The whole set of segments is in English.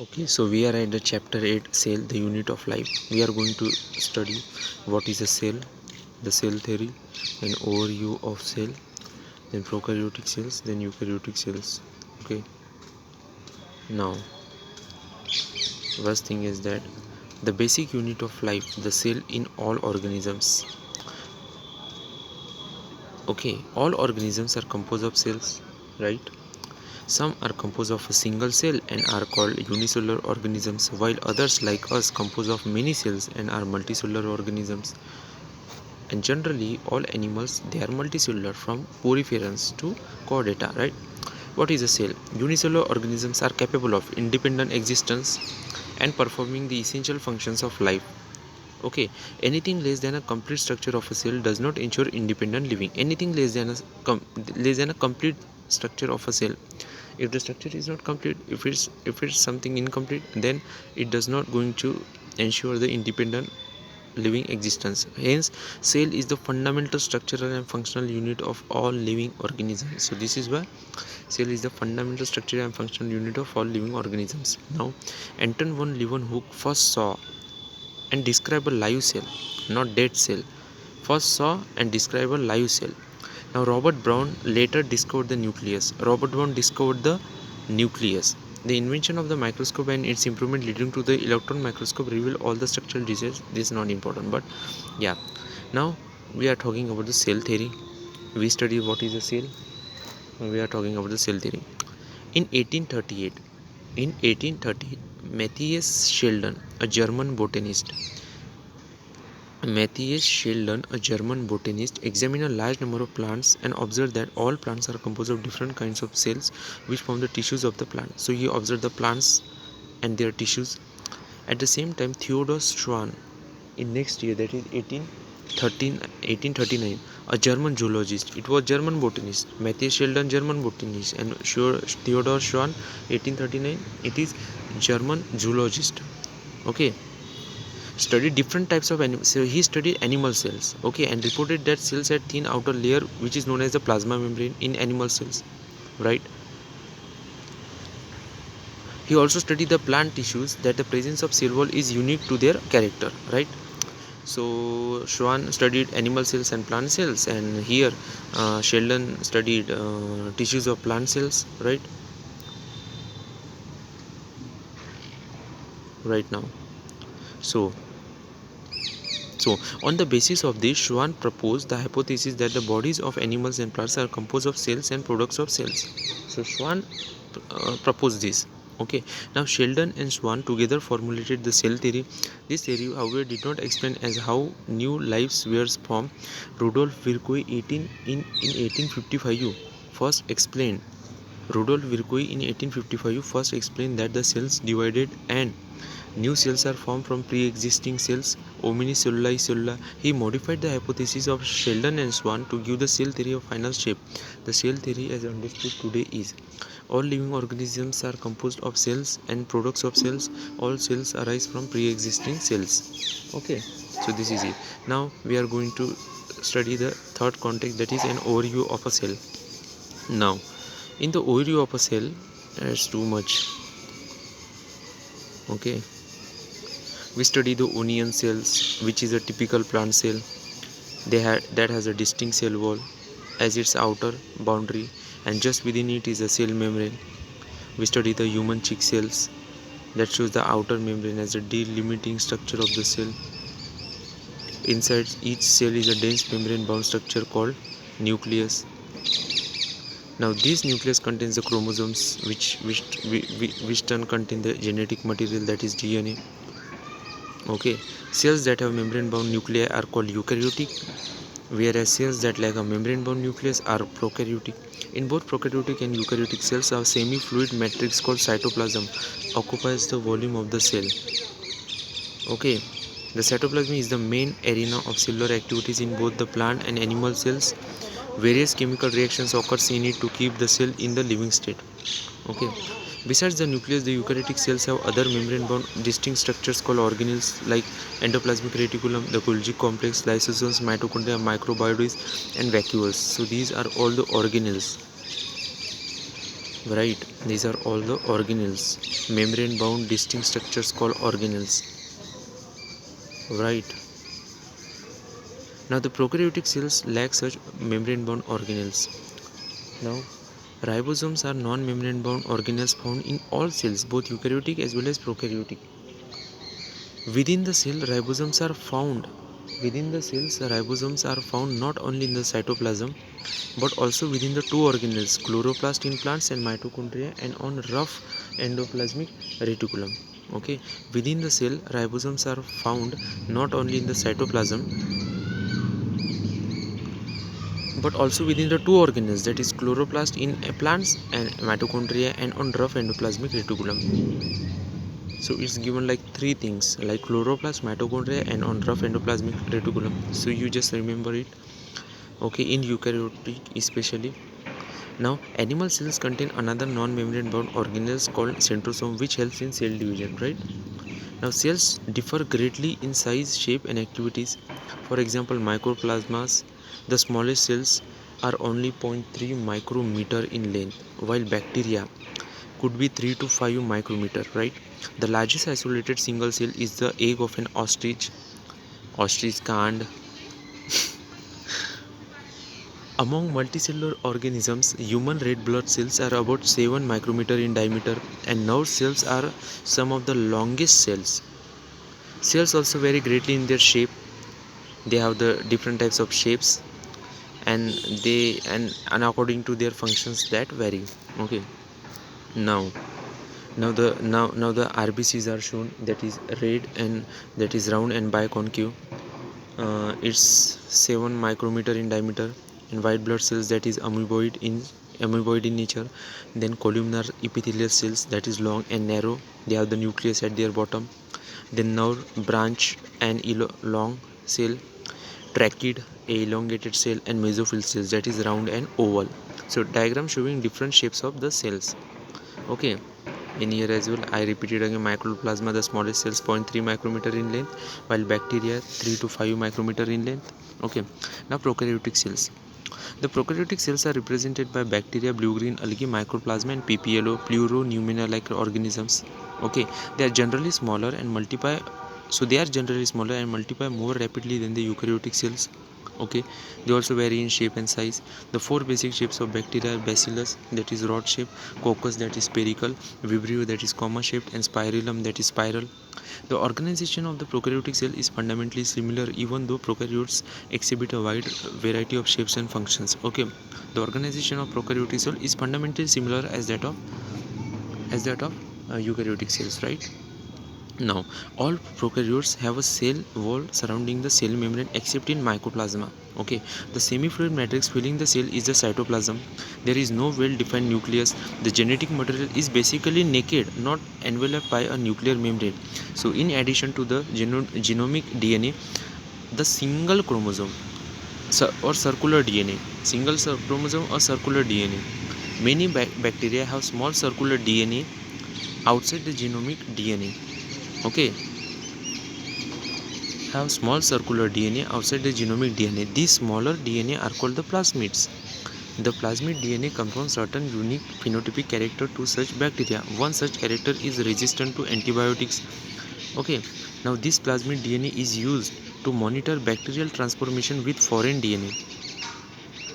Okay, so we are at the chapter 8 cell, the unit of life. We are going to study what is a cell, the cell theory, an overview of cell, then prokaryotic cells, then eukaryotic cells. Okay, now first thing is that the basic unit of life, the cell in all organisms. Okay, all organisms are composed of cells, right? Some are composed of a single cell and are called unicellular organisms, while others, like us, compose of many cells and are multicellular organisms. And generally, all animals they are multicellular from puriferans to chordata, right? What is a cell? Unicellular organisms are capable of independent existence and performing the essential functions of life. Okay, anything less than a complete structure of a cell does not ensure independent living. Anything less than a complete structure of a cell, if the structure is not complete, if it's something incomplete, then it does not going to ensure the independent living existence. Hence, cell is the fundamental structural and functional unit of all living organisms. So this is why cell is the fundamental structural and functional unit of all living organisms. Now, Anton von Leeuwenhoek first saw and described a live cell, not dead cell. First saw and described a live cell. Now, Robert Brown later discovered the nucleus. Robert Brown discovered the nucleus. The invention of the microscope and its improvement leading to the electron microscope reveal all the structural details. This is not important, but yeah. Now we are talking about the cell theory. We study what is a cell. We are talking about the cell theory. In 1838, Matthias Sheldon, a German botanist, examined a large number of plants and observed that all plants are composed of different kinds of cells which form the tissues of the plant. So he observed the plants and their tissues. At the same time, Theodor Schwann, in next year, that is 1839, a German zoologist, it was German botanist, Matthias Sheldon, German botanist, and Theodor Schwann, 1839, it is German zoologist. Okay, studied different types of animals. So he studied animal cells, okay, and reported that cells had thin outer layer which is known as the plasma membrane in animal cells, right? He also studied the plant tissues, that the presence of cell wall is unique to their character, right? So Schwann studied animal cells and plant cells, and here Sheldon studied tissues of plant cells, right now. So So, on the basis of this, Schwann proposed the hypothesis that the bodies of animals and plants are composed of cells and products of cells. So, Schwann proposed this. Okay. Now, Sheldon and Schwann together formulated the cell theory. This theory, however, did not explain as how new lives were formed. Rudolf Virchow in 1855 first explained. in 1855 first explained that the cells divided and new cells are formed from pre-existing cells, omnicelluli cellula. He modified the hypothesis of Sheldon and Schwann to give the cell theory a final shape. The cell theory as understood today is all living organisms are composed of cells and products of cells. All cells arise from pre-existing cells. Okay, so this is it. Now we are going to study the third context, that is an overview of a cell. Now, in the overview of a cell, it's too much. Okay, we study the onion cells, which is a typical plant cell. That has a distinct cell wall as its outer boundary, and just within it is a cell membrane. We study the human chick cells, that shows the outer membrane as a delimiting structure of the cell. Inside each cell is a dense membrane bound structure called nucleus. Now this nucleus contains the chromosomes which turn contain the genetic material, that is DNA. Okay, cells that have membrane bound nuclei are called eukaryotic, whereas cells that lack a membrane bound nucleus are prokaryotic. In both prokaryotic and eukaryotic cells, a semi-fluid matrix called cytoplasm occupies the volume of the cell. Okay, the cytoplasm is the main arena of cellular activities in both the plant and animal cells. Various chemical reactions occur in it to keep the cell in the living state. Okay, besides the nucleus, the eukaryotic cells have other membrane-bound distinct structures called organelles, like endoplasmic reticulum, the Golgi complex, lysosomes, mitochondria, microbiotes, and vacuoles. So these are all the organelles. right? These are all the organelles, membrane bound distinct structures called organelles, right? Now the prokaryotic cells lack such membrane bound organelles. Now ribosomes are non-membrane bound organelles found in all cells, both eukaryotic as well as prokaryotic. Within the cell, ribosomes are found. Within the cells, ribosomes are found not only in the cytoplasm but also within the two organelles, chloroplast in plants and mitochondria, and on rough endoplasmic reticulum. Okay, within the cell, ribosomes are found not only in the cytoplasm but also within the two organelles, that is chloroplast in plants and mitochondria, and on rough endoplasmic reticulum. So it's given like three things like chloroplast, mitochondria, and on rough endoplasmic reticulum. So you just remember it. Okay, in eukaryotic especially. Now animal cells contain another non-membrane bound organelles called centrosome, which helps in cell division, right? Now cells differ greatly in size, shape, and activities. For example, microplasmas, the smallest cells, are only 0.3 micrometer in length, while bacteria could be 3 to 5 micrometer, right? The largest isolated single cell is the egg of an ostrich. Ostrich can't. Among multicellular organisms, human red blood cells are about 7 micrometer in diameter, and nerve cells are some of the longest cells. Cells also vary greatly in their shape. They have the different types of shapes, and and according to their functions that vary. Okay. Now the RBCs are shown, that is red and that is round and biconcave. It's 7 micrometer in diameter. And white blood cells, that is amoeboid in nature. Then columnar epithelial cells, that is long and narrow, they have the nucleus at their bottom. Then nerve branch and long cell, trachid, a elongated cell, and mesophyll cells, that is round and oval. So diagram showing different shapes of the cells. Okay, in here as well I repeated again, mycoplasma, the smallest cells, 0.3 micrometer in length, while bacteria 3 to 5 micrometer in length. Okay, now prokaryotic cells. The prokaryotic cells are represented by bacteria, blue-green algae, mycoplasma, and PPLO, pleuronumina-like organisms. Okay, they are generally smaller and multiply. So they are generally smaller and multiply more rapidly than the eukaryotic cells. Okay, they also vary in shape and size. The four basic shapes of bacteria are bacillus, that is rod shape, coccus, that is spherical, vibrio, that is comma shaped, and spirillum, that is spiral. The organization of the prokaryotic cell is fundamentally similar, even though prokaryotes exhibit a wide variety of shapes and functions. Okay, the organization of prokaryotic cell is fundamentally similar as that of eukaryotic cells, right? Now, all prokaryotes have a cell wall surrounding the cell membrane except in mycoplasma. Okay, the semi-fluid matrix filling the cell is the cytoplasm. There is no well-defined nucleus. The genetic material is basically naked, not enveloped by a nuclear membrane. So, in addition to the genomic DNA, the single chromosome or circular DNA, chromosome or circular DNA. Many bacteria have small circular DNA outside the genomic DNA. Okay, have small circular DNA outside the genomic DNA. These smaller DNA are called the plasmids. The plasmid DNA conforms certain unique phenotypic character to such bacteria. One such character is resistant to antibiotics. Okay, now this plasmid DNA is used to monitor bacterial transformation with foreign DNA.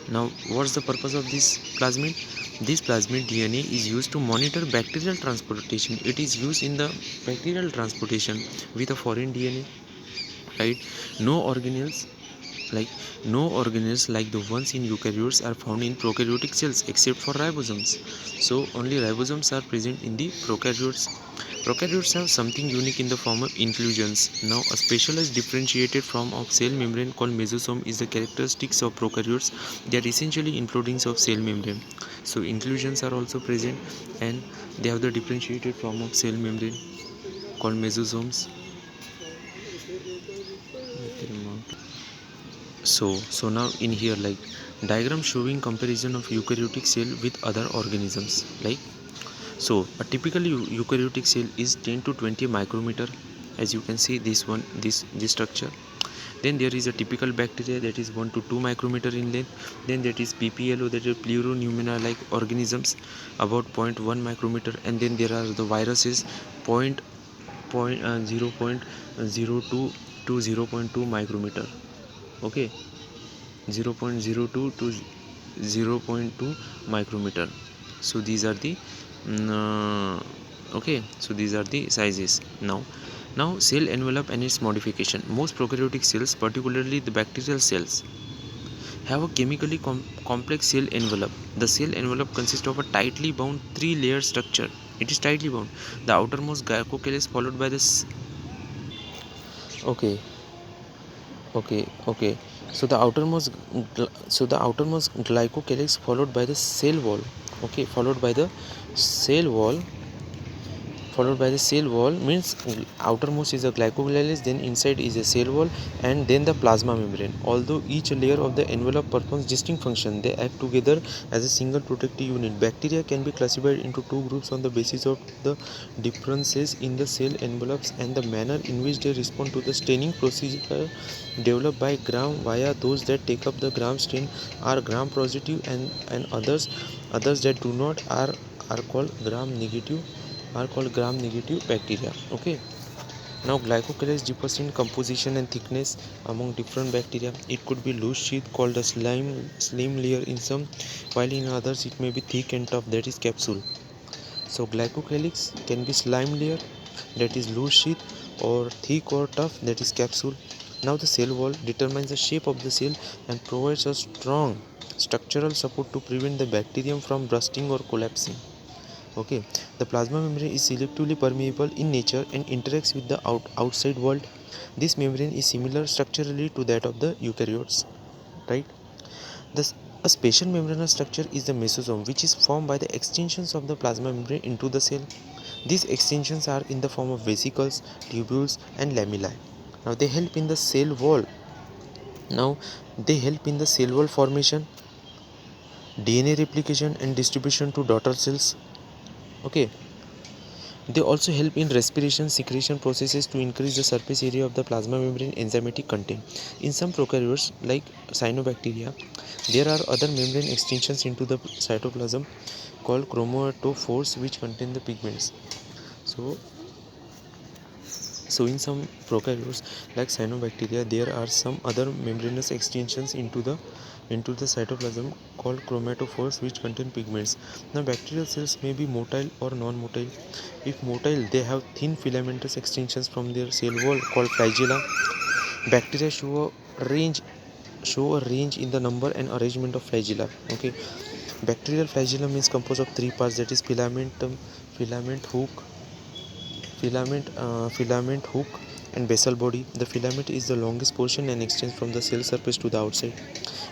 Now, what's the purpose of this plasmid? This plasmid DNA is used to monitor bacterial transportation. It is used in the bacterial transportation with a foreign DNA, right? No organelles like no organelles like the ones in eukaryotes are found in prokaryotic cells except for ribosomes. So only ribosomes are present in the prokaryotes. Prokaryotes have something unique in the form of inclusions. Now a specialized differentiated form of cell membrane called mesosome is the characteristics of prokaryotes. They are essentially includings of cell membrane. So inclusions are also present, and they have the differentiated form of cell membrane called mesosomes. So now in here, like diagram showing comparison of eukaryotic cell with other organisms. Like, so a typical eukaryotic cell is 10 to 20 micrometer, as you can see this one, this structure. Then there is a typical bacteria that is 1 to 2 micrometer in length. Then that is PPLO, that is pleuronumina like organisms about 0.1 micrometer. And then there are the viruses point 0.02 to 0.2 micrometer. Okay, 0.02 to 0.2 micrometer. So these are the okay, so these are the sizes. Now cell envelope and its modification. Most prokaryotic cells, particularly the bacterial cells, have a chemically complex cell envelope. The cell envelope consists of a tightly bound three-layer structure. It is tightly bound. The outermost glycocalyx followed by the okay, okay. So the outermost glycocalyx followed by the cell wall. Okay, followed by the cell wall means outermost is a glycocalyx, then inside is a cell wall, and then the plasma membrane. Although each layer of the envelope performs distinct function, they act together as a single protective unit. Bacteria can be classified into two groups on the basis of the differences in the cell envelopes and the manner in which they respond to the staining procedure developed by gram. Via those that take up the gram stain are gram positive, and others that do not are called gram negative bacteria. Okay, now glycocalyx differs in composition and thickness among different bacteria. It could be loose sheath called a slim layer in some, while in others it may be thick and tough, that is capsule. So glycocalyx can be slime layer, that is loose sheath, or thick or tough, that is capsule. Now the cell wall determines the shape of the cell and provides a strong structural support to prevent the bacterium from bursting or collapsing. Okay, the plasma membrane is selectively permeable in nature and interacts with the outside world. This membrane is similar structurally to that of the eukaryotes, right? Thus, a special membranous structure is the mesosome, which is formed by the extensions of the plasma membrane into the cell. These extensions are in the form of vesicles, tubules, and lamellae. Now they help in the cell wall. Now they help in the cell wall formation, DNA replication, and distribution to daughter cells. Okay. They also help in respiration secretion processes to increase the surface area of the plasma membrane enzymatic content. In some prokaryotes like cyanobacteria, there are other membrane extensions into the cytoplasm called chromatophores which contain the pigments. So in some prokaryotes like cyanobacteria, there are some other membranous extensions into the cytoplasm called chromatophores which contain pigments. Now bacterial cells may be motile or non-motile. If motile, they have thin filamentous extensions from their cell wall called flagella. Bacteria show a range in the number and arrangement of flagella. Okay, bacterial flagellum is composed of three parts, that is filament hook and basal body. The filament is the longest portion and extends from the cell surface to the outside.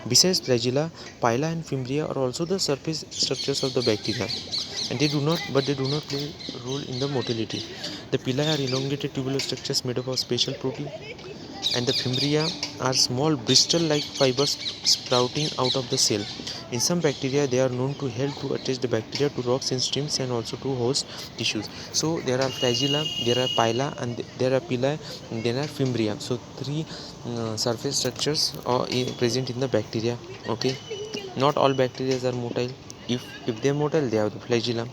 Besides flagella, pila and fimbria are also the surface structures of the bacteria, and they do not play a role in the motility. The pili are elongated tubular structures made up of special protein, and the fimbria are small bristle-like fibers sprouting out of the cell. In some bacteria, they are known to help to attach the bacteria to rocks in streams and also to host tissues. So there are flagella, there are pila, and there are pili, and there are fimbria. So three surface structures are present in the bacteria. Okay, not all bacteria are motile. If they are motile, they have the flagella.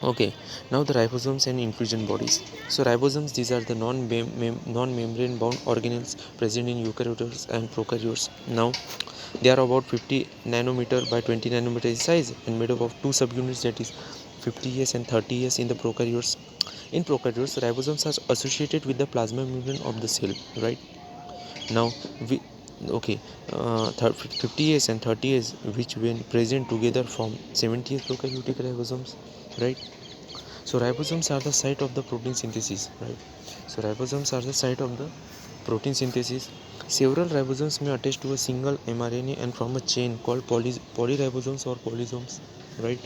Okay, now the ribosomes and inclusion bodies. So ribosomes, these are the non-membrane bound organelles present in eukaryotes and prokaryotes. Now they are about 50 nanometer by 20 nanometer in size and made up of two subunits, that is 50S and 30S in the prokaryotes. In prokaryotes, ribosomes are associated with the plasma membrane of the cell, right? Now we okay 50S and 30S, which when present together form 70S prokaryotic ribosomes, right? So ribosomes are the site of the protein synthesis, right? So ribosomes are the site of the protein synthesis. Several ribosomes may attach to a single mRNA and form a chain called polyribosomes or polysomes, right?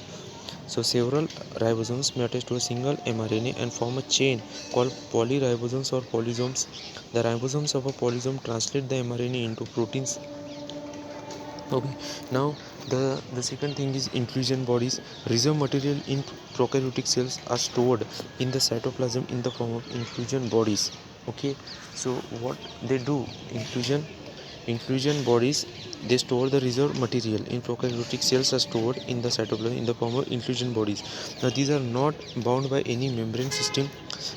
So several ribosomes may attach to a single mRNA and form a chain called polyribosomes or polysomes. The ribosomes of a polysome translate the mRNA into proteins. Okay, now the second thing is inclusion bodies. Reserve material in prokaryotic cells are stored in the cytoplasm in the form of inclusion bodies. Okay, so what they do, inclusion bodies, they store the reserve material in prokaryotic cells are stored in the cytoplasm in the form of inclusion bodies. Now these are not bound by any membrane system,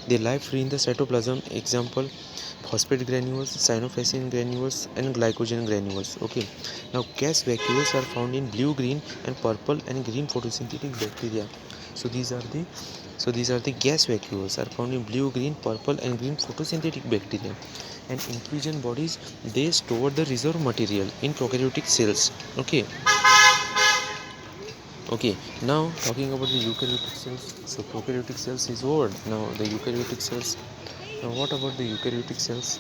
they lie free in the cytoplasm. Example, phosphate granules, cyanophycin granules, and glycogen granules. Okay, now gas vacuoles are found in blue, green, and purple and green photosynthetic bacteria. So these are the gas vacuoles are found in blue, green, purple, and green photosynthetic bacteria. And inclusion bodies, they store the reserve material in prokaryotic cells. Okay. Okay, now talking about the eukaryotic cells. So prokaryotic cells is over. Now the eukaryotic cells. Now what about the eukaryotic cells?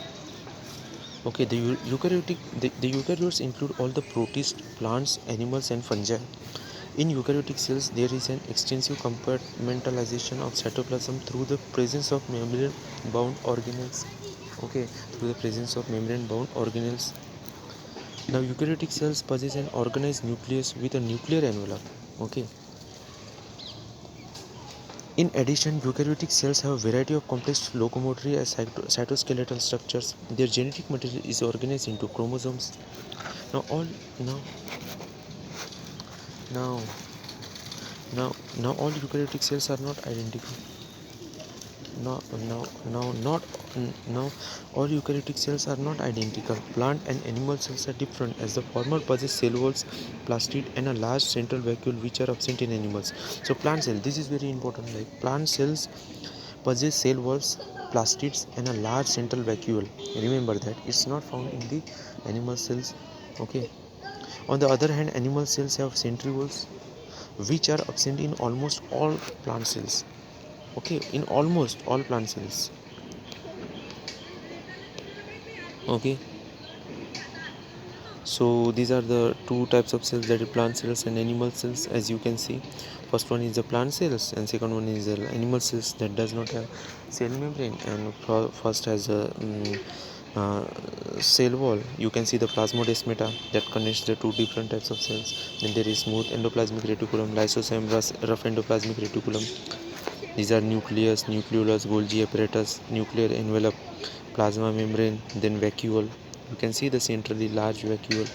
Okay, the eukaryotes include all the protists, plants, animals, and fungi. In eukaryotic cells, there is an extensive compartmentalization of cytoplasm through the presence of membrane-bound organelles. Okay, through the presence of membrane-bound organelles. Now, eukaryotic cells possess an organized nucleus with a nuclear envelope. Okay. In addition, eukaryotic cells have a variety of complex locomotory and cytoskeletal structures. Their genetic material is organized into chromosomes. Now, all now now now all eukaryotic cells are not identical. Now, now, now, not now. All eukaryotic cells are not identical. Plant and animal cells are different, as the former possess cell walls, plastid, and a large central vacuole, which are absent in animals. So, plant cell. This is very important. Like plant cells possess cell walls, plastids, and a large central vacuole. Remember that it's not found in the animal cells. Okay. On the other hand, animal cells have centrioles, which are absent in almost all plant cells. Okay, in almost all plant cells. Okay, so these are the two types of cells, that is plant cells and animal cells. As you can see, first one is the plant cells and second one is the animal cells that does not have cell membrane, and first has a cell wall. You can see the plasmodesmata that connects the two different types of cells. Then there is smooth endoplasmic reticulum, lysosome, rough endoplasmic reticulum. These are nucleus, nucleolus, Golgi apparatus, nuclear envelope, plasma membrane, then vacuole. You can see the centrally large vacuole.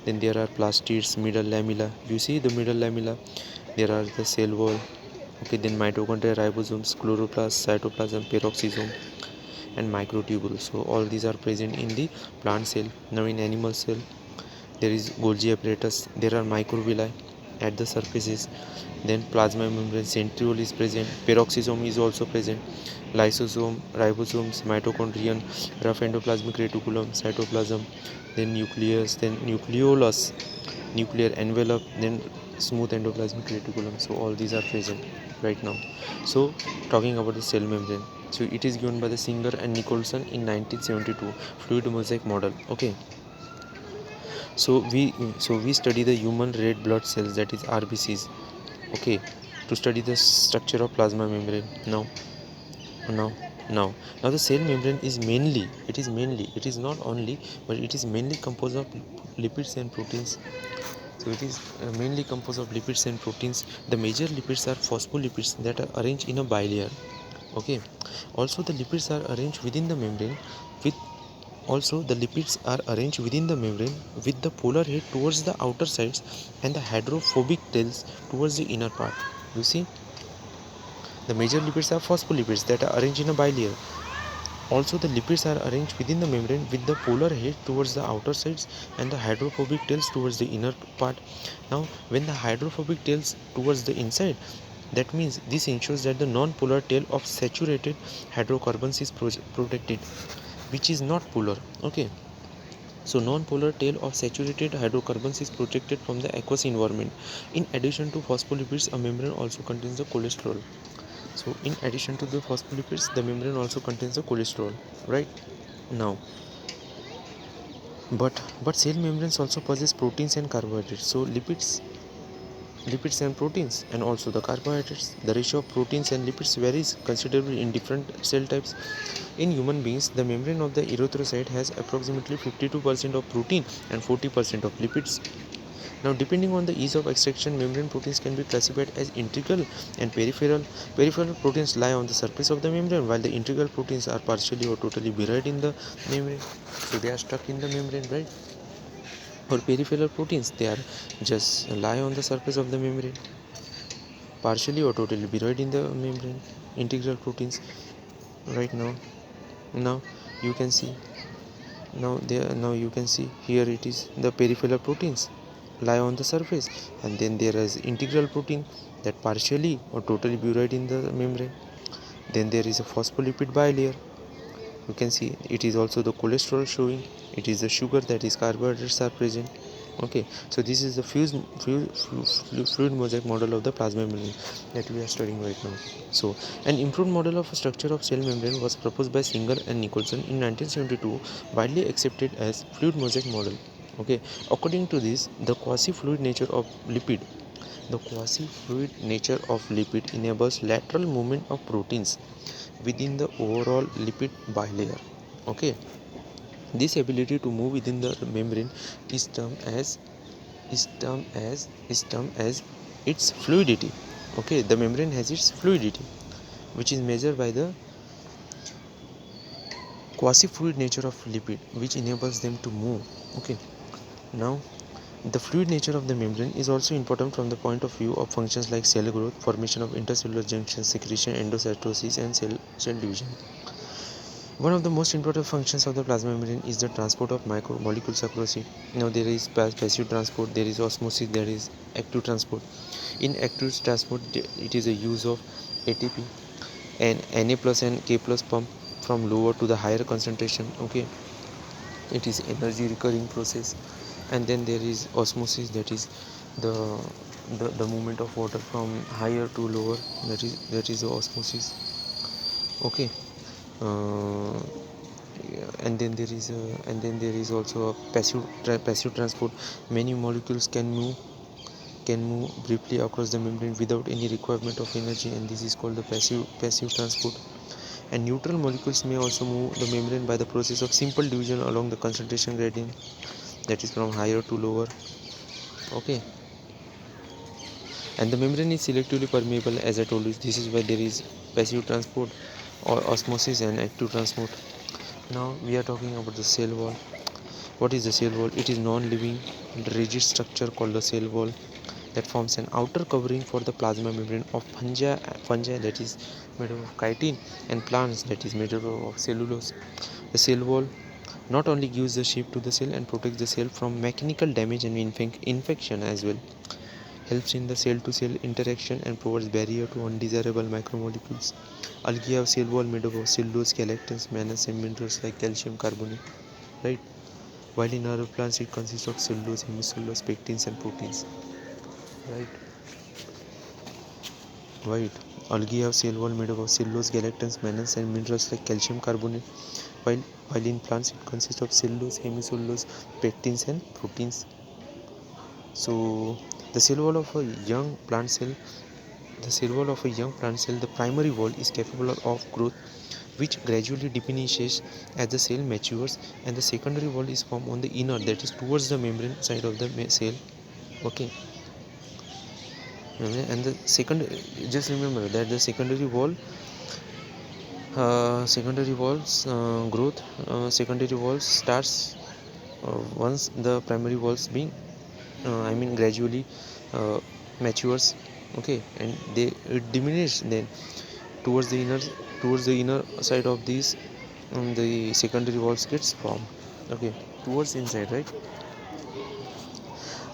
Then there are plastids, middle lamella. You see the middle lamella. There are the cell wall. Okay, then mitochondria, ribosomes, chloroplast, cytoplasm, peroxisome, and microtubule. So all these are present in the plant cell. Now in animal cell, there is Golgi apparatus. There are microvilli at the surfaces. Then plasma membrane, centriole is present, peroxisome is also present, lysosome, ribosomes, mitochondrion, rough endoplasmic reticulum, cytoplasm, then nucleus, then nucleolus, nuclear envelope, then smooth endoplasmic reticulum. So all these are present right now. So talking about the cell membrane, so it is given by the Singer and Nicholson in 1972 fluid mosaic model. Okay, so we study the human red blood cells, that is RBCs. Okay, to study the structure of plasma membrane. Now now now now the cell membrane is mainly, it is not only, but it is mainly composed of lipids and proteins. So it is mainly composed of lipids and proteins. The major lipids are phospholipids that are arranged in a bilayer. Okay, also the lipids are arranged within the membrane with also the lipids are arranged within the membrane with the polar head towards the outer sides and the hydrophobic tails towards the inner part. You see, the major lipids are phospholipids that are arranged in a bilayer. Also, the lipids are arranged within the membrane with the polar head towards the outer sides and the hydrophobic tails towards the inner part. Now, when the hydrophobic tails towards the inside, that means this ensures that the non-polar tail of saturated hydrocarbons is protected, which is not polar. Okay. So non-polar tail of saturated hydrocarbons is protected from the aqueous environment. In addition to phospholipids, a membrane also contains the cholesterol. So in addition to the phospholipids, the membrane also contains the cholesterol, right? Now, but cell membranes also possess proteins and carbohydrates. So lipids and proteins, and also the carbohydrates. The ratio of proteins and lipids varies considerably in different cell types. In human beings, the membrane of the erythrocyte has approximately 52% of protein and 40% of lipids. Now, depending on the ease of extraction, membrane proteins can be classified as integral and peripheral. Peripheral proteins lie on the surface of the membrane, while the integral proteins are partially or totally buried in the membrane. So they are stuck in the membrane, right? Or peripheral proteins, they are just lie on the surface of the membrane, partially or totally buried in the membrane. Integral proteins, right now you can see, now you can see here it is the peripheral proteins lie on the surface, and then there is integral protein that partially or totally buried in the membrane. Then there is a phospholipid bilayer. You can see it is also the cholesterol showing, it is the sugar, that is carbohydrates are present. Okay, so this is the fluid mosaic model of the plasma membrane that we are studying right now. So an improved model of structure of cell membrane was proposed by Singer and Nicholson in 1972, widely accepted as fluid mosaic model. Okay, according to this, the quasi-fluid nature of lipid enables lateral movement of proteins within the overall lipid bilayer. Okay, this ability to move within the membrane is termed as its fluidity. Okay, the membrane has its fluidity, which is measured by the quasi-fluid nature of lipid, which enables them to move. Okay, now the fluid nature of the membrane is also important from the point of view of functions like cell growth, formation of intercellular junctions, secretion, endocytosis, and cell division. One of the most important functions of the plasma membrane is the transport of micromolecules across it. Now there is passive transport, there is osmosis, there is active transport. In active transport, it is a use of ATP and Na plus and K plus pump from lower to the higher concentration. Okay, it is energy recurring process. And then there is osmosis, that is the the movement of water from higher to lower, that is the osmosis. Okay, uh, and then there is also a passive transport. Many molecules can move briefly across the membrane without any requirement of energy, and this is called the passive transport. And neutral molecules may also move the membrane by the process of simple division along the concentration gradient, that is from higher to lower. Okay, and the membrane is selectively permeable, as I told you. This is why there is passive transport or osmosis and active transport. Now we are talking about the cell wall. What is the cell wall? It is non-living rigid structure called the cell wall that forms an outer covering for the plasma membrane of fungi, that is made up of chitin, and plants, that is made up of cellulose. The cell wall not only gives the shape to the cell and protects the cell from mechanical damage and infection as well, helps in the cell to cell interaction and provides barrier to undesirable macromolecules. Algae have cell wall made up of cellulose, galactans, mannans, and minerals like calcium carbonate, right? While in other plants it consists of cellulose, hemicellulose, pectins, and proteins, right? Right. Algae have cell wall made up of cellulose, galactans, mannans, and minerals like calcium carbonate, while in plants it consists of cellulose, hemicellulose, pectins, and proteins. So the cell wall of a young plant cell, the primary wall is capable of growth, which gradually diminishes as the cell matures, and the secondary wall is formed on the inner, that is towards the membrane side of the cell. Okay, and the second, just remember that the secondary walls growth secondary walls starts once the primary walls being gradually uh, matures. Okay, and they it diminish then towards the inner side of these, the secondary walls gets formed. Okay, towards inside, right?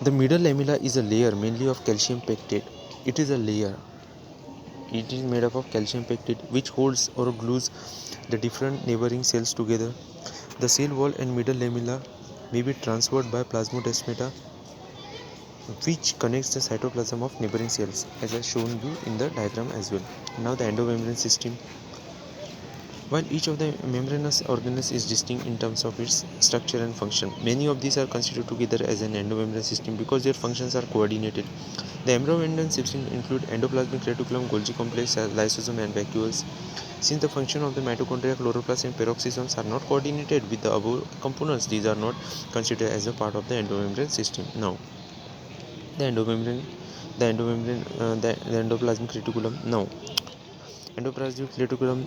The middle lamella is a layer mainly of calcium pectate. It is a layer. It is made up of calcium pectate, which holds or glues the different neighboring cells together. The cell wall and middle lamella may be transferred by plasmodesmata, which connects the cytoplasm of neighboring cells, as I shown you in the diagram as well. Now the endomembrane system. While each of the membranous organelles is distinct in terms of its structure and function, many of these are considered together as an endomembrane system because their functions are coordinated. The endomembrane system include endoplasmic reticulum, Golgi complex, lysosome, and vacuoles. Since the function of the mitochondria, chloroplast, and peroxisomes are not coordinated with the above components, these are not considered as a part of the endomembrane system. Now, the endomembrane, the endoplasmic reticulum. Now, endoplasmic reticulum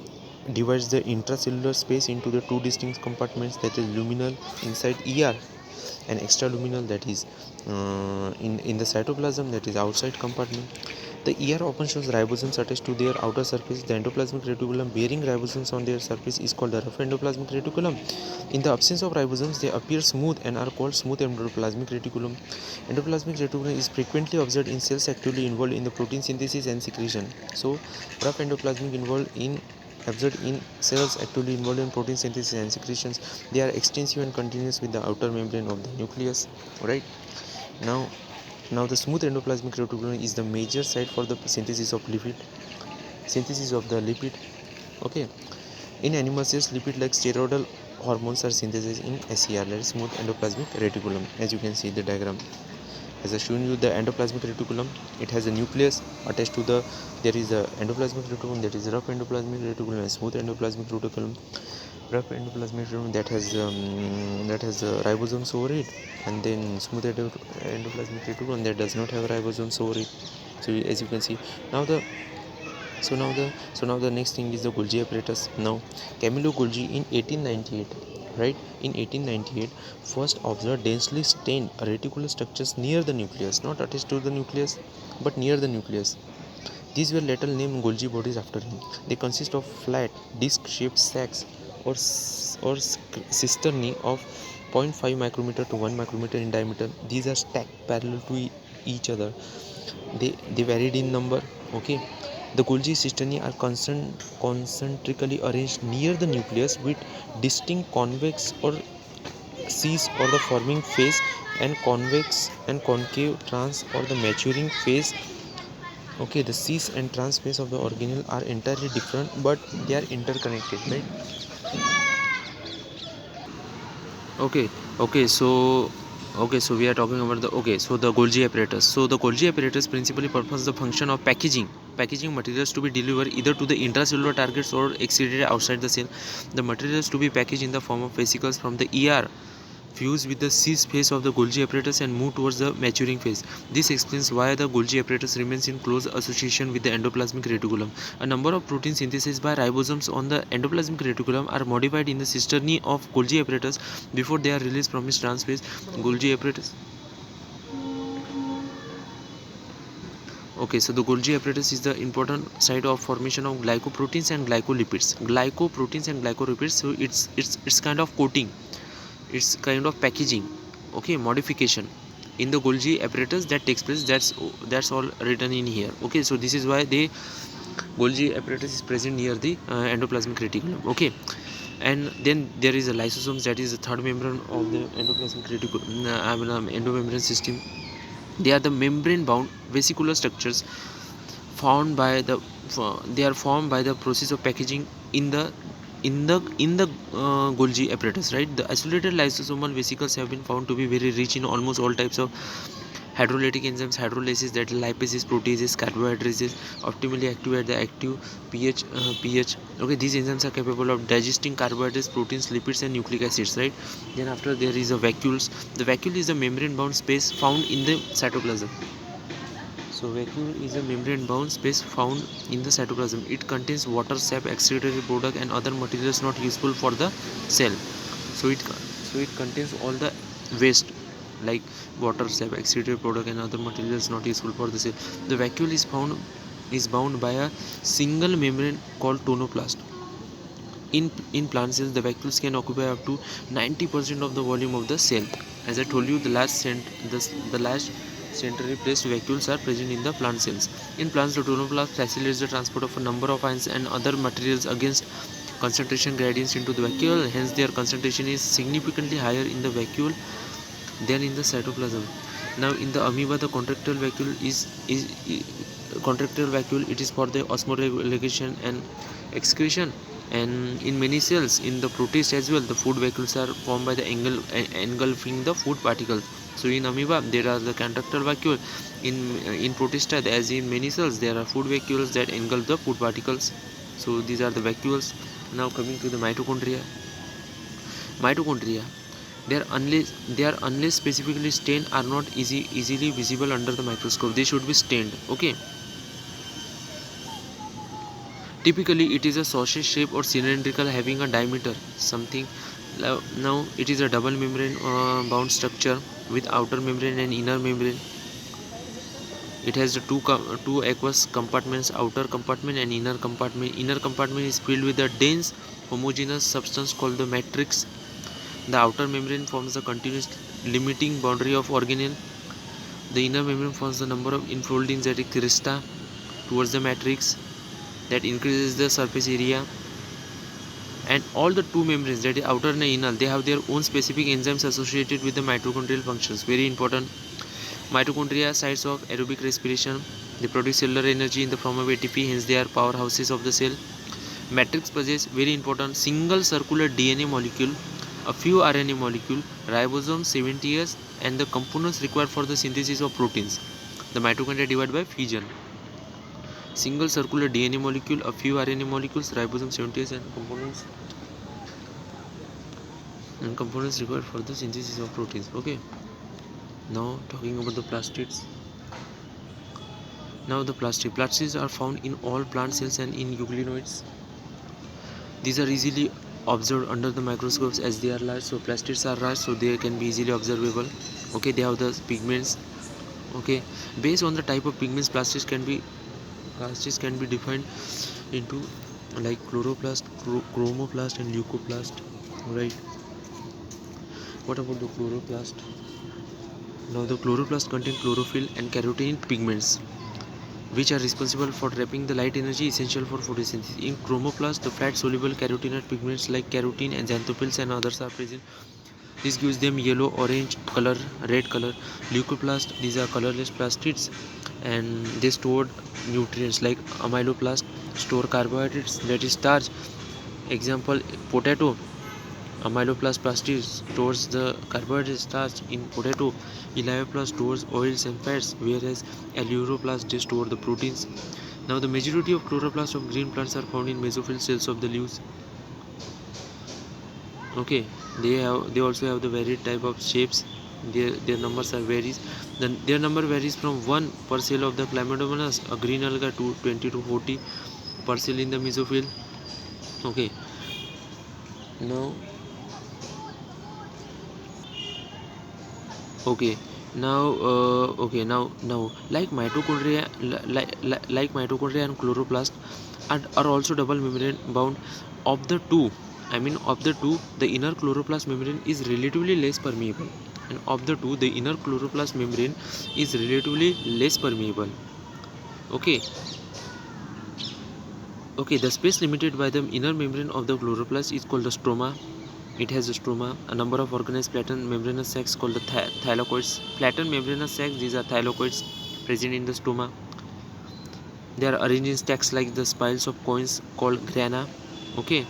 divides the intracellular space into the two distinct compartments, that is luminal inside ER and extraluminal, that is in the cytoplasm, that is outside compartment. The ER often shows ribosomes attached to their outer surface. The endoplasmic reticulum bearing ribosomes on their surface is called the rough endoplasmic reticulum. In the absence of ribosomes, they appear smooth and are called smooth endoplasmic reticulum. Endoplasmic reticulum is frequently observed in cells actively involved in the protein synthesis and secretion. So, rough endoplasmic involved in observed in cells actively involved in protein synthesis and secretions. They are extensive and continuous with the outer membrane of the nucleus. Right now, the smooth endoplasmic reticulum is the major site for the synthesis of the lipid. Okay, in animal cells, lipid like steroidal hormones are synthesized in SER, that is smooth endoplasmic reticulum. As you can see the diagram, as I shown you the endoplasmic reticulum, it has a nucleus attached to the, there is a endoplasmic reticulum, that is rough endoplasmic reticulum and smooth endoplasmic reticulum. Rough endoplasmic reticulum that has ribosomes over it, and then smooth endoplasmic reticulum that does not have ribosomes over it. So as you can see, now the now the next thing is the Golgi apparatus. Now, Camillo Golgi in 1898, right? In 1898, first observed densely stained reticular structures near the nucleus, not attached to the nucleus, but near the nucleus. These were later named Golgi bodies after him. They consist of flat, disc-shaped sacs or cisternae of 0.5 micrometer to 1 micrometer in diameter. These are stacked parallel to each other. They varied in number. Okay, the Golgi cisternae are concentrically arranged near the nucleus with distinct convex or cis or the forming phase, and convex and concave trans or the maturing phase. Okay, the cis and trans phase of the organelle are entirely different, but they are interconnected, right? Okay, okay, so we are talking about the Golgi apparatus. So the Golgi apparatus principally performs the function of packaging materials to be delivered either to the intracellular targets or exceeded outside the cell. The materials to be packaged in the form of vesicles from the ER fuse with the cis phase of the Golgi apparatus and move towards the maturing phase. This explains why the Golgi apparatus remains in close association with the endoplasmic reticulum. A number of protein synthesis by ribosomes on the endoplasmic reticulum are modified in the cisternae of Golgi apparatus before they are released from its trans phase. Golgi apparatus. Okay, so the Golgi apparatus is the important site of formation of glycoproteins and glycolipids. Glycoproteins and glycolipids. So it's kind of coating. It's kind of packaging. Okay, modification in the Golgi apparatus that takes place. That's all written in here. Okay, so this is why the Golgi apparatus is present near the endoplasmic reticulum. Okay, and then there is a lysosomes, that is the third membrane of the endoplasmic reticulum, endomembrane system. They are the membrane bound vesicular structures formed by the process of packaging in the Golgi apparatus, right? The isolated lysosomal vesicles have been found to be very rich in almost all types of hydrolytic enzymes, hydrolysis, that is lipases, proteases, carbohydrates, optimally activate the active pH. Okay, these enzymes are capable of digesting carbohydrates, proteins, lipids, and nucleic acids, right? Then after there is a vacuoles. The vacuole is a membrane bound space found in the cytoplasm. So vacuole is a membrane-bound space found in the cytoplasm. It contains water, sap, excretory product, and other materials not useful for the cell. So it contains all the waste like water, sap, excretory product, and other materials not useful for the cell. The vacuole is bound by a single membrane called tonoplast. In plant cells, the vacuoles can occupy up to 90% of the volume of the cell. As I told you, the last centrally placed vacuoles are present in the plant cells. In plants, the tonoplast facilitates the transport of a number of ions and other materials against concentration gradients into the vacuole. Hence, their concentration is significantly higher in the vacuole than in the cytoplasm. Now, in the amoeba, the contractile vacuole it is for the osmoregulation and excretion. And in many cells, in the protist as well, the food vacuoles are formed by the engulfing the food particles. So in amoeba there are the contractile vacuole. In protista, as in many cells, there are food vacuoles that engulf the food particles. So these are the vacuoles. Now coming to the mitochondria. They are unless specifically stained are not easily visible under the microscope. They should be stained. Okay. Typically, it is a sausage shape or cylindrical, having a diameter something. Now, it is a double membrane bound structure with outer membrane and inner membrane. It has the two aqueous compartments, outer compartment and inner compartment. Inner compartment is filled with a dense homogeneous substance called the matrix. The outer membrane forms the continuous limiting boundary of organelle. The inner membrane forms the number of enfoldings, that is crista, towards the matrix, that increases the surface area. And all the two membranes, that is outer and inner, they have their own specific enzymes associated with the mitochondrial functions. Very important. Mitochondria, sites of aerobic respiration. They produce cellular energy in the form of ATP, hence they are powerhouses of the cell. Matrix possess, very important, single circular DNA molecule, a few RNA molecule, ribosomes 70 years, and the components required for the synthesis of proteins. The mitochondria divide by fission. Single circular DNA molecule, a few RNA molecules, ribosomes 70 years, and components required for the synthesis of proteins. Okay. Now talking about the plastids. Now the plastids are found in all plant cells and in euglenoids. These are easily observed under the microscopes as they are large. So plastids are large, so they can be easily observable. Okay, they have the pigments. Okay, based on the type of pigments, plastids can be defined into like chloroplast, chromoplast, and leucoplast. Right. What about the chloroplast? Now the chloroplast contain chlorophyll and carotene pigments, which are responsible for trapping the light energy essential for photosynthesis. In chromoplast, the fat-soluble carotenoid pigments like carotene and xanthophylls and others are present. This gives them yellow, orange color, red color. Leucoplast, these are colorless plastids, and they store nutrients. Like amyloplast, store carbohydrates, that is starch. Example, potato. Amyloplast plastid stores the carbohydrate starch in potato. Elioplast stores oils and fats, whereas aleuroplast store the proteins. Now the majority of chloroplasts of green plants are found in mesophyll cells of the leaves. Okay, they also have the varied type of shapes. Their numbers are varies. Their number varies from 1 per cell of the Chlamydomonas, a green alga, to 20 to 40 per cell in the mesophyll. Okay. Now okay now like mitochondria, like mitochondria and chloroplast are also double membrane bound. Of the two, the inner chloroplast membrane is relatively less permeable, and of the two, the inner chloroplast membrane is relatively less permeable. Okay. The space limited by the inner membrane of the chloroplast is called the stroma. It has a stroma. A number of organized platen membranous sacs called the thylakoids. Platen membranous sacs, these are thylakoids, present in the stroma. They are arranged in stacks like the spires of coins called grana. Okay,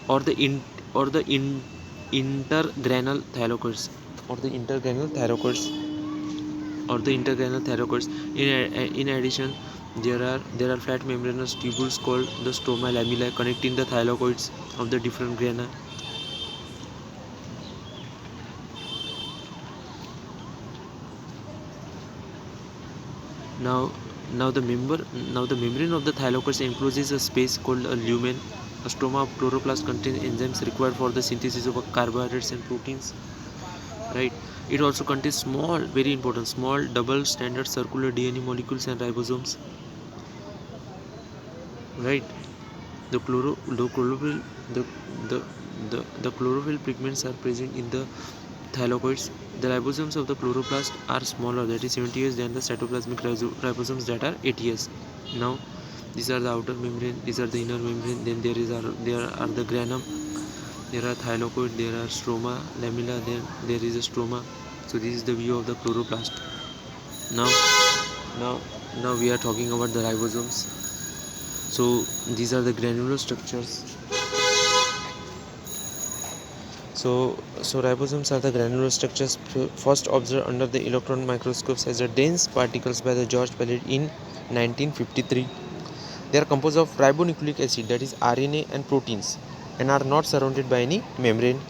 or the intergranal thylakoids, or the intergranal thylakoids. In addition, there are flat membranous tubules called the stroma lamellae connecting the thylakoids of the different grana. Now the membrane of the thylakoids encloses a space called a lumen. A stroma of chloroplast contains enzymes required for the synthesis of carbohydrates and proteins. Right. It also contains very important, small double standard circular DNA molecules and ribosomes. Right. The chlorophyll pigments are present in the thylakoids. The ribosomes of the chloroplast are smaller, that is 70 years, than the cytoplasmic ribosomes, that are 80 years. Now these are the outer membrane, these are the inner membrane, then there are the granum, there are thylakoid, there are stroma lamella, then there is a stroma. So this is the view of the chloroplast. Now we are talking about the ribosomes. So these are the granular structures. So ribosomes are the granular structures first observed under the electron microscopes as a dense particles by the George Palade in 1953. They are composed of ribonucleic acid, that is RNA, and proteins, and are not surrounded by any membrane.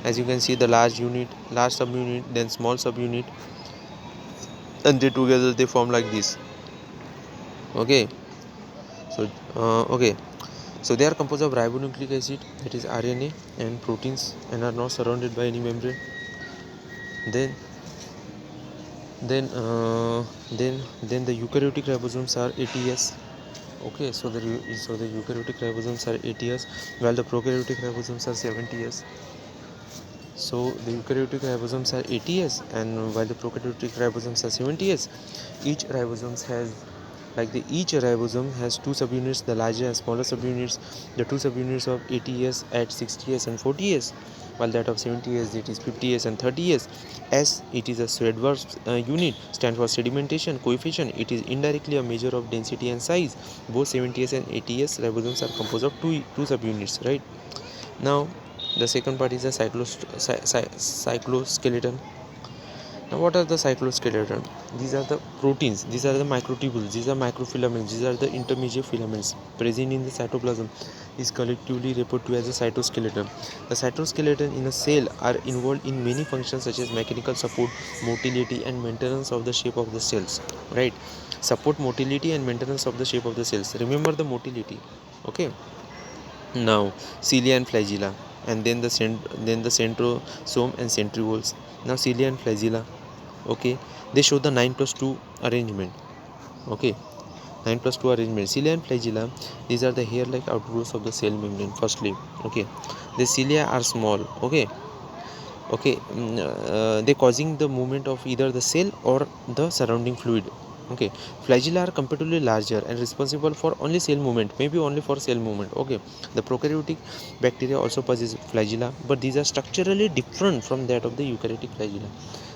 As you can see, the large unit, large subunit, then small subunit, and they together they form like this. Okay, so okay, so they are composed of ribonucleic acid, that is RNA, and proteins, and are not surrounded by any membrane. Then then uh, then the eukaryotic ribosomes are ATS. Okay, so the eukaryotic ribosomes are ATS, while the prokaryotic ribosomes are 70S. So the eukaryotic ribosomes are ATS, and while the prokaryotic ribosomes are 70S. Each ribosomes has each ribosome has two subunits, the larger and smaller subunits. The two subunits of ATS at 60S and 40S, while that of 70S it is 50S and 30S. S, it is a Swedberg unit, stands for sedimentation coefficient. It is indirectly a measure of density and size. Both 70S and ATS ribosomes are composed of two subunits, right? Now the second part is the cycloskeleton. Now, what are the cycloskeleton? These are the proteins, these are the microtubules, these are microfilaments, these are the intermediate filaments present in the cytoplasm, is collectively referred to as the cytoskeleton. The cytoskeleton in a cell are involved in many functions such as mechanical support, motility, and maintenance of the shape of the cells. Right? Support motility and maintenance of the shape of the cells. Remember the motility. Okay. Now, cilia and flagella, and then the centrosome and centrioles. Now, cilia and flagella. Okay, they show the 9+2 arrangement. Okay, 9+2 arrangement. Cilia and flagella, these are the hair like outgrowths of the cell membrane. Firstly, okay, the cilia are small. Okay, they causing the movement of either the cell or the surrounding fluid. Okay, flagella are comparatively larger and responsible for only cell movement, maybe only for cell movement. Okay, the prokaryotic bacteria also possess flagella, but these are structurally different from that of the eukaryotic flagella.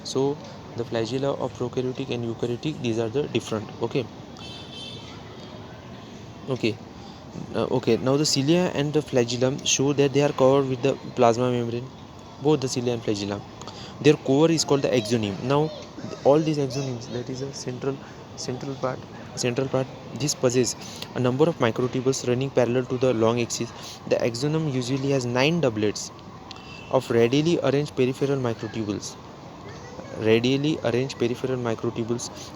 So the flagella of prokaryotic and eukaryotic, these are the different. Okay, okay, okay. Now the cilia and the flagellum show that they are covered with the plasma membrane. Both the cilia and flagella, their core is called the axoneme. Now all these axonemes, that is a central part, this possess a number of microtubules running parallel to the long axis. The axoneme usually has 9 doublets of radially arranged peripheral microtubules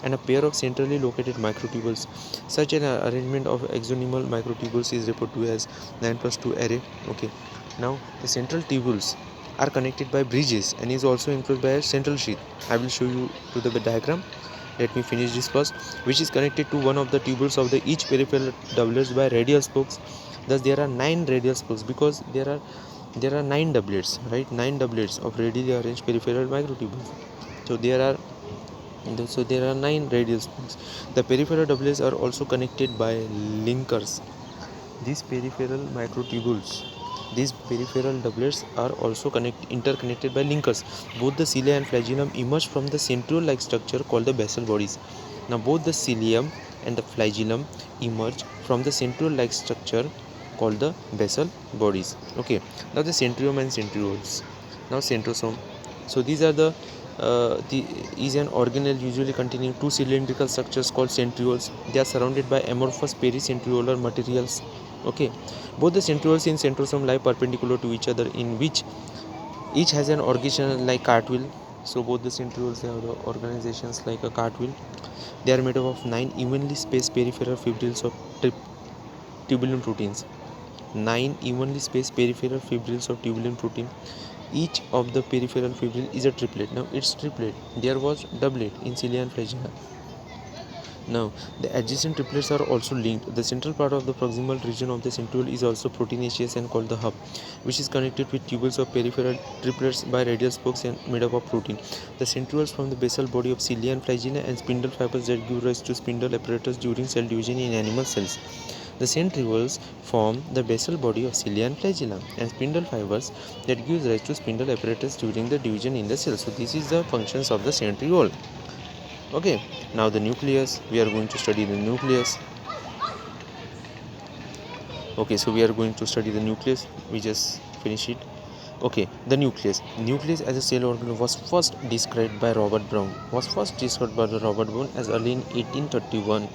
and a pair of centrally located microtubules. Such an arrangement of axonemal microtubules is referred to as 9+2 array. Okay, now the central tubules are connected by bridges and is also enclosed by a central sheath. I will show you to the diagram. Let me finish this first, which is connected to one of the tubules of the each peripheral doublets by radial spokes. Thus there are 9 radial spokes because there are 9 doublets, right? 9 doublets of radially arranged peripheral microtubules. So there are 9 radial spokes. The peripheral doublets are also connected by linkers. These peripheral microtubules, these peripheral doublets are also interconnected by linkers. Both the cilia and flagellum emerge from the centriole-like structure called the basal bodies. Now both the cilium and the flagellum emerge from the centriole-like structure called the basal bodies. Okay. Now the centriole and centrioles. Now centrosome. So these are the is an organelle usually containing two cylindrical structures called centrioles. They are surrounded by amorphous pericentriolar materials. Okay, both the centrioles in centrosome lie perpendicular to each other, in which each has an organization like cartwheel. So both the centrioles have the organizations like a cartwheel. They are made up of 9 evenly spaced peripheral fibrils of tubulin proteins. 9 evenly spaced peripheral fibrils of tubulin protein. Each of the peripheral fibril is a triplet. Now it's triplet. There was doublet in cilia and flagella. Now, the adjacent triplets are also linked. The central part of the proximal region of the centriole is also proteinaceous and called the hub, which is connected with tubules of peripheral triplets by radial spokes and made up of protein. The centrioles form the basal body of cilia and flagella and spindle fibers that give rise to spindle apparatus during cell division in animal cells. The centrioles form the basal body of cilia and flagella and spindle fibers that gives rise to spindle apparatus during the division in the cell. So this is the functions of the centriole. Okay, now the nucleus, we are going to study the nucleus. Okay, so we are going to study the nucleus. We just finish it. Okay, the nucleus as a cell organ was first described by Robert Brown as early in 1831.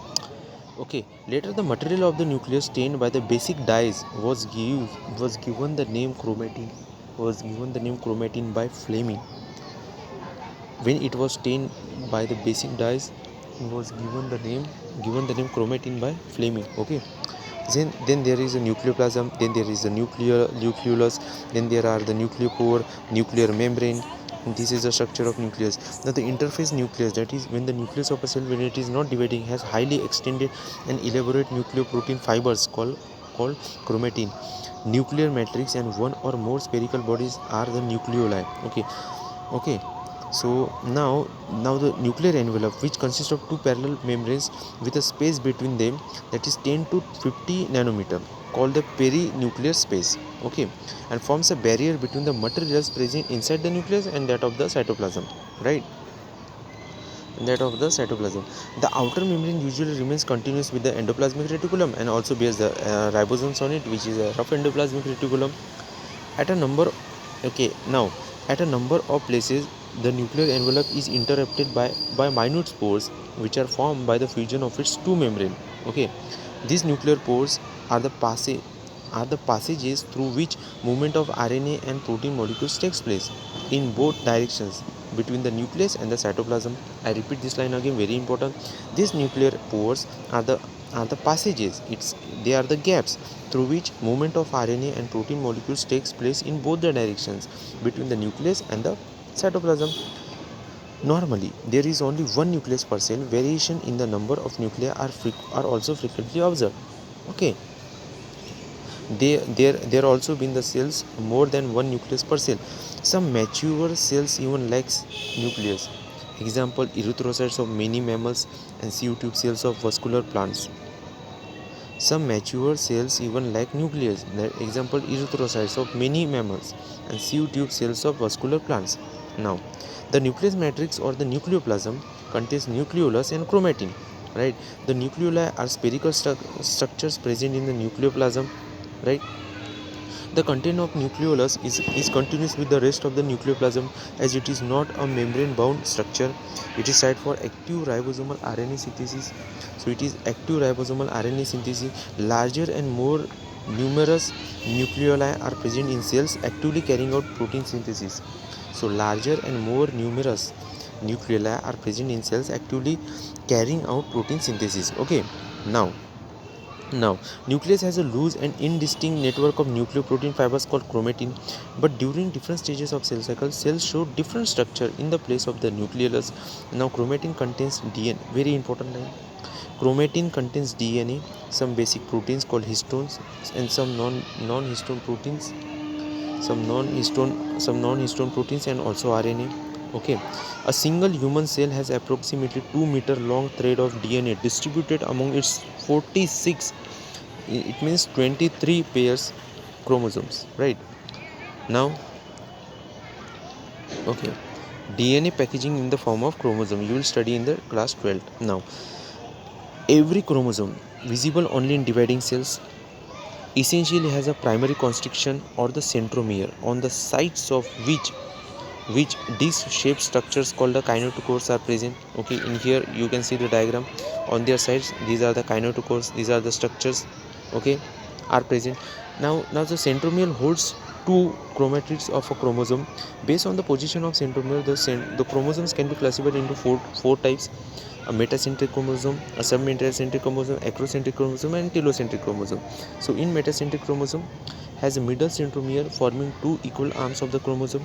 Okay, later the material of the nucleus stained by the basic dyes was given the name chromatin. was given the name chromatin by Fleming. When it was stained by the basic dyes, it was given the name chromatin by Fleming. Okay. Then there is a nucleoplasm, then there is the nucleolus, then there are the nucleopore, nuclear membrane. This is the structure of nucleus. Now the interface nucleus, that is when the nucleus of a cell, when it is not dividing, has highly extended and elaborate nucleoprotein fibers called chromatin. Nuclear matrix and one or more spherical bodies are the nucleoli. Okay. So now the nuclear envelope, which consists of two parallel membranes with a space between them that is 10 to 50 nanometer, called the perinuclear space. Okay. And forms a barrier between the materials present inside the nucleus and that of the cytoplasm, right? That of the cytoplasm. The outer membrane usually remains continuous with the endoplasmic reticulum and also bears the ribosomes on it, which is a rough endoplasmic reticulum. At a number at a number of places, the nuclear envelope is interrupted by minute pores, which are formed by the fusion of its two membranes. Okay. These nuclear pores are the passages through which movement of RNA and protein molecules takes place in both directions between the nucleus and the cytoplasm. I repeat this line again, very important. These nuclear pores are the passages. They are the gaps through which movement of RNA and protein molecules takes place in both the directions between the nucleus and the cytoplasm. Normally, there is only one nucleus per cell. Variation in the number of nuclei are also frequently observed. Okay. There also been the cells more than one nucleus per cell. Some mature cells even lacks nucleus. Example: erythrocytes of many mammals and sieve tube cells of vascular plants. Some mature cells even lack nucleus. Example: erythrocytes of many mammals and sieve tube cells of vascular plants. Now, the nucleus matrix or the nucleoplasm contains nucleolus and chromatin. Right? The nucleoli are spherical structures present in the nucleoplasm. Right? The content of nucleolus is continuous with the rest of the nucleoplasm, as it is not a membrane bound structure. It is site for active ribosomal RNA synthesis. So it is active ribosomal RNA synthesis. Larger and more numerous nucleoli are present in cells actively carrying out protein synthesis. So larger and more numerous nucleoli are present in cells actively carrying out protein synthesis. Okay. Now, nucleus has a loose and indistinct network of nucleoprotein fibers called chromatin, but during different stages of cell cycle, cells show different structure in the place of the nucleolus. Now, chromatin contains DNA. Very important line. Chromatin contains DNA, some basic proteins called histones, and some non-histone proteins, some non-histone proteins, and also RNA. Okay. A single human cell has approximately 2-meter long thread of DNA distributed among its 46, it means 23 pairs chromosomes. Right? Now, okay, DNA packaging in the form of chromosome, you will study in the class 12. Now, every chromosome visible only in dividing cells essentially has a primary constriction or the centromere, on the sides of which disc-shaped structures called the kinetochores are present. Okay, in here you can see the diagram. On their sides, these are the kinetochores, these are the structures, okay, are present. Now the centromere holds two chromatids of a chromosome. Based on the position of centromere, the chromosomes can be classified into four types: a metacentric chromosome, a submetacentric chromosome, acrocentric chromosome, and telocentric chromosome. So in metacentric chromosome has a middle centromere forming two equal arms of the chromosome.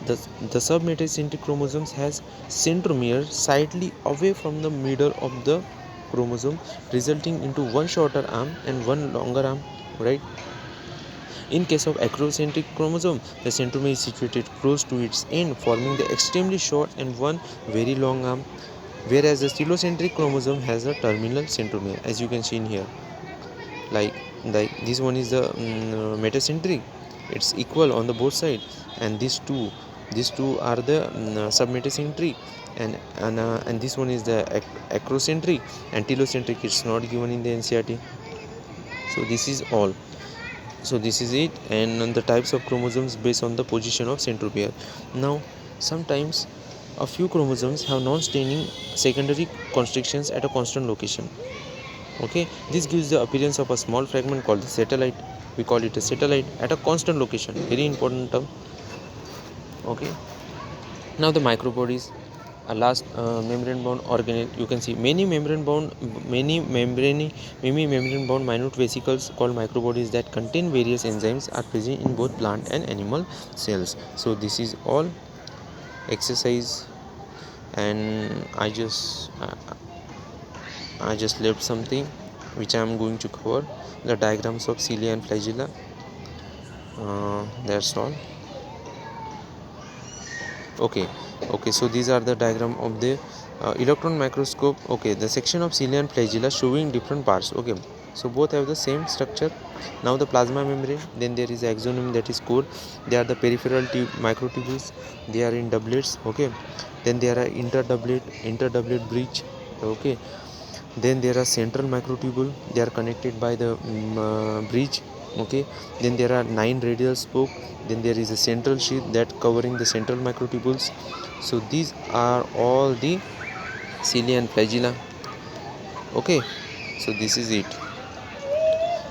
The submetacentric chromosomes has centromere slightly away from the middle of the chromosome, resulting into one shorter arm and one longer arm. Right? In case of acrocentric chromosome, the centromere is situated close to its end, forming the extremely short and one very long arm, whereas the telocentric chromosome has a terminal centromere, as you can see in here. Like this one is the metacentric, it's equal on the both sides, and these two are the submetacentric, and this one is the acrocentric, and telocentric it's not given in the NCERT. So this is all. So this is it, and the types of chromosomes based on the position of centromere. Now, sometimes a few chromosomes have non-staining secondary constrictions at a constant location. Okay, this gives the appearance of a small fragment called the satellite. we call it a satellite at a constant location. Very important term. Okay, now the microbodies, a last membrane bound organelle. You can see many membrane bound minute vesicles called microbodies that contain various enzymes are present in both plant and animal cells. So this is all exercise, and I just left something which I am going to cover, the diagrams of cilia and flagella. That's all. Okay, so these are the diagram of the electron microscope. Okay, the section of cilia and flagella showing different parts. Okay, so both have the same structure. Now the plasma membrane, then there is axoneme, that is core. They are the peripheral microtubules, they are in doublets. Okay, then there are interdoublet bridge. Okay, then there are central microtubule, they are connected by the bridge. Okay, then there are 9 radial spoke, then there is a central sheath that covering the central microtubules. So these are all the cilia and flagella. Okay, so this is it.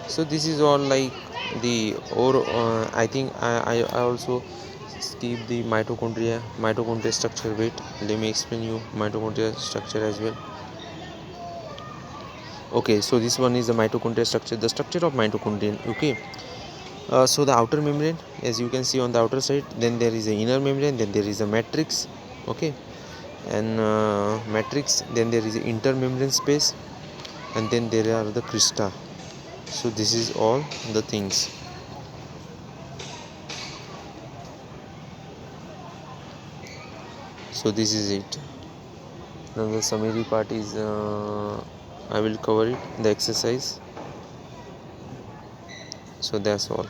So this is all like the, or I think I also skip the mitochondria structure. Wait, let me explain you mitochondria structure as well. Okay, so this one is the mitochondria structure, the structure of mitochondria. Okay, so the outer membrane, as you can see on the outer side, then there is a inner membrane, then there is a matrix. Okay, and matrix, then there is a intermembrane space, and then there are the crista. So this is all the things. So this is it. Now the summary part is I will cover it, the exercise. So that's all.